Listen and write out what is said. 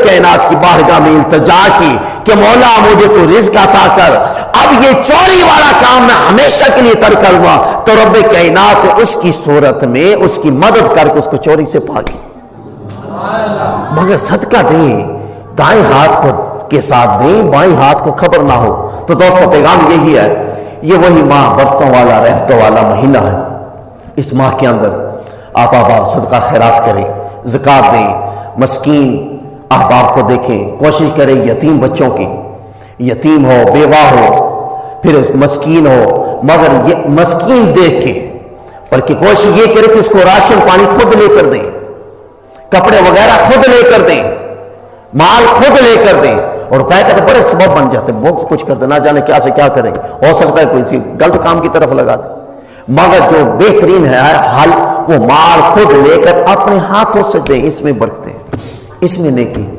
کائنات کی بارگاہ میں التجا کی کہ مولا مجھے تو رزق عطا کر، اب یہ چوری والا کام میں ہمیشہ کے لیے ترک کروں، تو رب کائنات اس کی صورت میں اس کی مدد کر کے اس کو چوری سے پاکی۔ مگر صدقہ دیں، دائیں ہاتھ کو کے ساتھ دیں، بائیں ہاتھ کو خبر نہ ہو۔ تو دوستو پیغام یہی ہے، یہ وہی ماہ برکتوں والا رحمتوں والا مہینہ ہے۔ اس ماہ کے اندر آپ احباب صدقہ خیرات کریں، زکوٰۃ دیں، مسکین احباب کو دیکھیں، کوشش کریں یتیم بچوں کی، یتیم ہو، بیوہ ہو، پھر مسکین ہو، مگر یہ مسکین دیکھ کے، بلکہ کوشش یہ کریں کہ اس کو راشن پانی خود لے کر دیں، کپڑے وغیرہ خود لے کر دیں، مال خود لے کر دیں۔ اور روپے کا تو بڑے سبب بن جاتے ہیں، بہت کچھ کرتے، نہ جانے کیا سے کیا کریں گے، ہو سکتا ہے کوئی سی غلط کام کی طرف لگا دیں۔ مگر جو بہترین ہے حل، وہ مال خود لے کر اپنے ہاتھوں سے دیں، اس میں برکتیں، اس میں نیکی۔